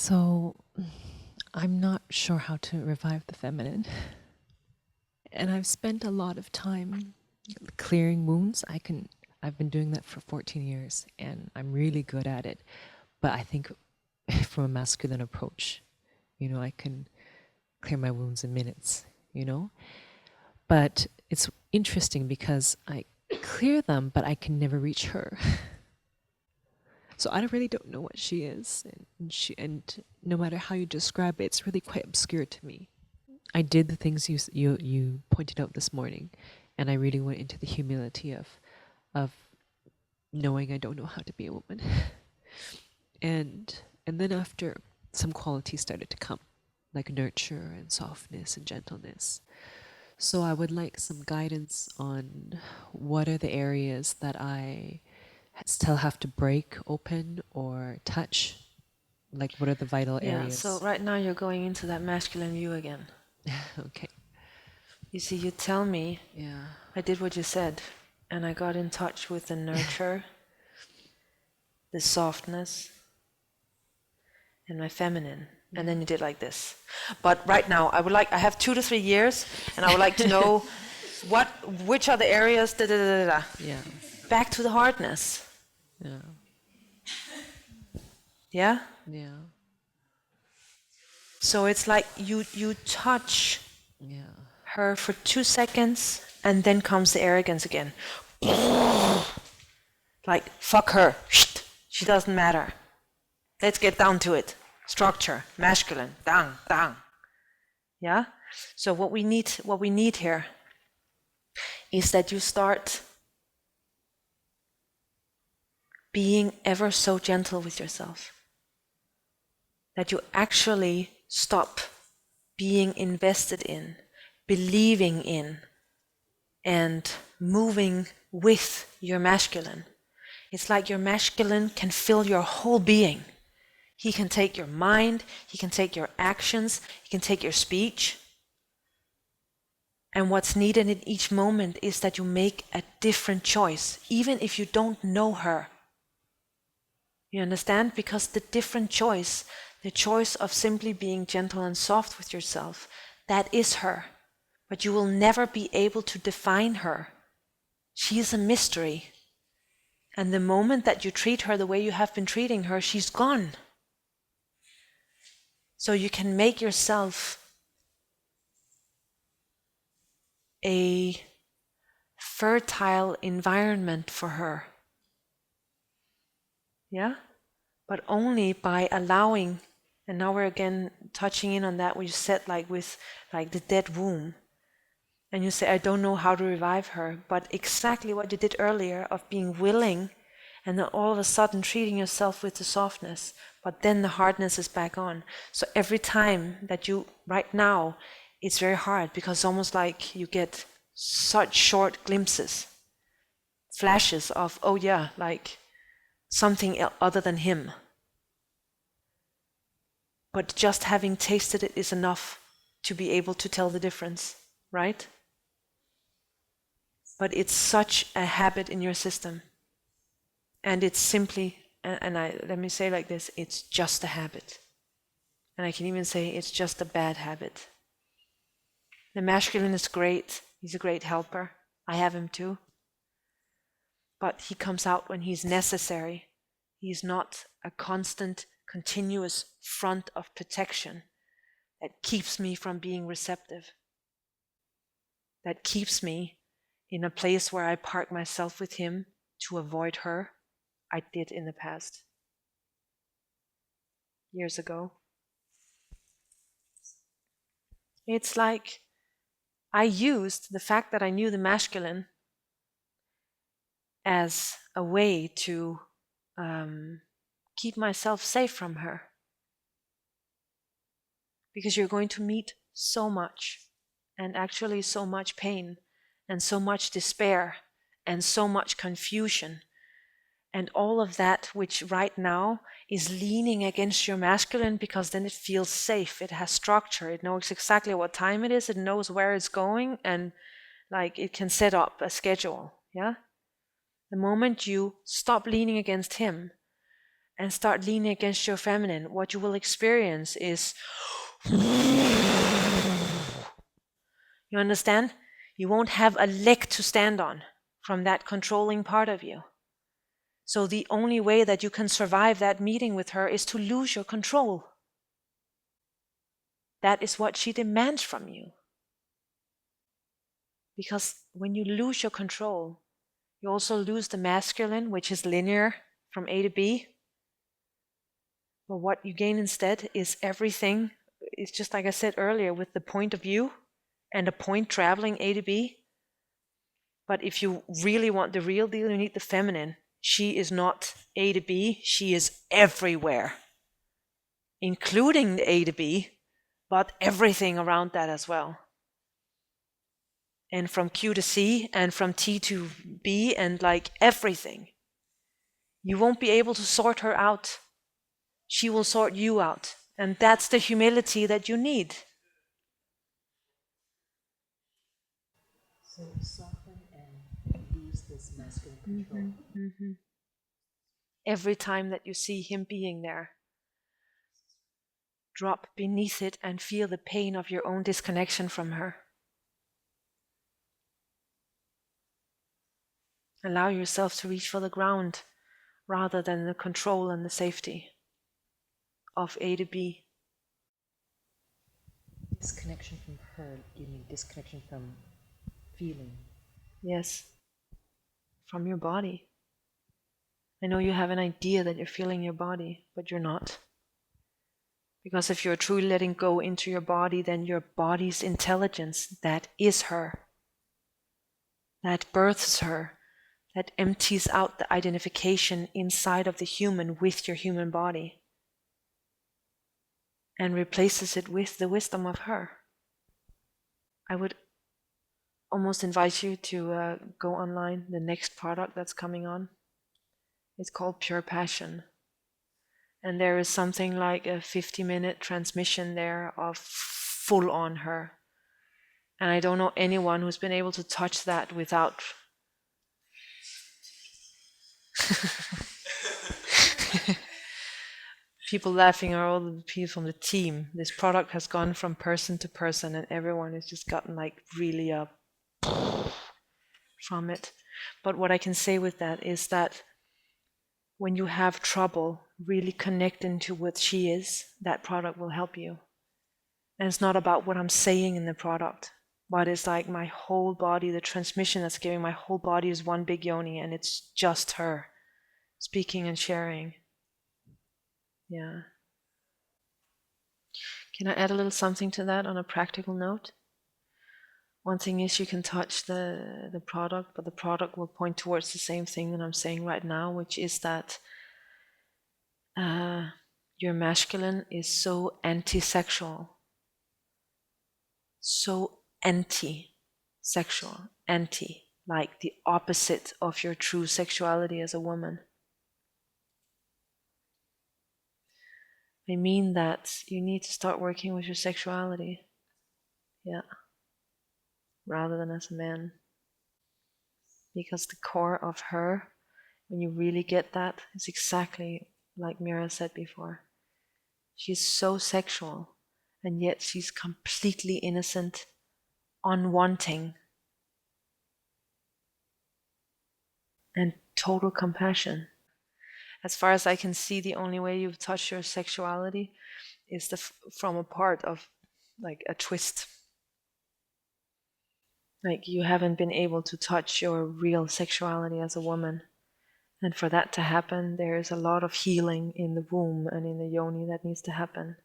So I'm not sure how to revive the feminine. And I've spent a lot of time clearing wounds. I've been doing that for 14 years and I'm really good at it. But I think from a masculine approach, I can clear my wounds in minutes, you know? But it's interesting because I clear them, but I can never reach her. So I really don't know what she is, and no matter how you describe it, it's really quite obscure to me. I did the things you pointed out this morning, and I really went into the humility of knowing I don't know how to be a woman, and then after, some qualities started to come, like nurture and softness and gentleness. So I would like some guidance on what are the areas that I still have to break open or touch. Like, what are the vital Yeah, so areas? right now you're going into that masculine view again. Okay. You see, you tell me, Yeah. I did what you said, and I got in touch with the nurture, the softness, and my feminine. And then you did like this. But right now, I have 2 to 3 years, and I would like to know which are the areas, da da da da da. Yeah. Back to the hardness. Yeah. Yeah? Yeah. So it's like you touch Yeah. her for 2 seconds, and then comes the arrogance again. Like, fuck her. She doesn't matter. Let's get down to it. Structure, masculine, dang, dang. Yeah? So what we need here is that you start being ever so gentle with yourself. That you actually stop being invested in, believing in, and moving with your masculine. It's like your masculine can fill your whole being. He can take your mind, he can take your actions, he can take your speech. And what's needed in each moment is that you make a different choice, even if you don't know her. You understand? Because the different choice, the choice of simply being gentle and soft with yourself, that is her. But you will never be able to define her. She is a mystery. And the moment that you treat her the way you have been treating her, she's gone. So you can make yourself a fertile environment for her. Yeah? But only by allowing, and now we're again touching in on that what you said, like with like the dead womb. And you say, I don't know how to revive her, but exactly what you did earlier of being willing and then all of a sudden treating yourself with the softness, but then the hardness is back on. So every time that you, right now, it's very hard because it's almost like you get such short glimpses, flashes of, oh yeah, like something other than him. But just having tasted it is enough to be able to tell the difference, right? But it's such a habit in your system. And it's simply, let me say like this, it's just a habit. And I can even say it's just a bad habit. The masculine is great. He's a great helper. I have him too. But he comes out when he's necessary. He's not a constant, continuous front of protection that keeps me from being receptive. That keeps me in a place where I park myself with him to avoid her. I did in the past, years ago. It's like I used the fact that I knew the masculine as a way to keep myself safe from her. Because you're going to meet so much, and actually so much pain, and so much despair, and so much confusion, and all of that which right now is leaning against your masculine, because then it feels safe, it has structure, it knows exactly what time it is, it knows where it's going, and like it can set up a schedule. Yeah. The moment you stop leaning against him and start leaning against your feminine, what you will experience is, you understand? You won't have a leg to stand on from that controlling part of you. So the only way that you can survive that meeting with her is to lose your control. That is what she demands from you. Because when you lose your control, you also lose the masculine, which is linear from A to B. But what you gain instead is everything. It's just like I said earlier, with the point of view and a point traveling A to B. But if you really want the real deal, you need the feminine. She is not A to B, she is everywhere, including the A to B, but everything around that as well. And from Q to C, and from T to B, and like everything. You won't be able to sort her out. She will sort you out. And that's the humility that you need. So soften and lose this masculine control. Every time that you see him being there, drop beneath it and feel the pain of your own disconnection from her. Allow yourself to reach for the ground rather than the control and the safety of A to B. Disconnection from her, you mean disconnection from feeling? Yes, from your body. I know you have an idea that you're feeling your body, but you're not. Because if you're truly letting go into your body, then your body's intelligence, that is her, that births her, that empties out the identification inside of the human with your human body and replaces it with the wisdom of her. I would almost invite you to go online. The next product that's coming on, it's called Pure Passion. And there is something like a 50-minute transmission there of full on her. And I don't know anyone who's been able to touch that without people laughing are all the people from the team. This product has gone from person to person and everyone has just gotten like really up from it. But what I can say with that is that when you have trouble really connecting to what she is, that product will help you. And it's not about what I'm saying in the product, but it's like my whole body, the transmission that's giving my whole body is one big yoni, and it's just her speaking and sharing. Yeah. Can I add a little something to that on a practical note? One thing is you can touch the product, but the product will point towards the same thing that I'm saying right now, which is that your masculine is so anti-sexual. So anti-sexual, anti, like the opposite of your true sexuality as a woman. I mean that you need to start working with your sexuality, yeah, rather than as a man. Because the core of her, when you really get that, is exactly like Mira said before. She's so sexual, and yet she's completely innocent, unwanting, and total compassion. As far as I can see, the only way you've touched your sexuality is from a part of like a twist. Like you haven't been able to touch your real sexuality as a woman. And for that to happen, there is a lot of healing in the womb and in the yoni that needs to happen.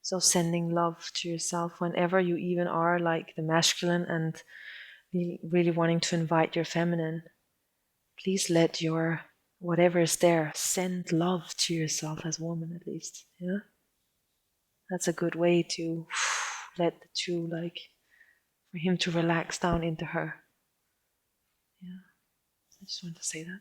So sending love to yourself whenever you even are like the masculine and really wanting to invite your feminine, please let your whatever is there, send love to yourself as a woman at least. Yeah? That's a good way to let the two, like, for him to relax down into her. Yeah. I just wanted to say that.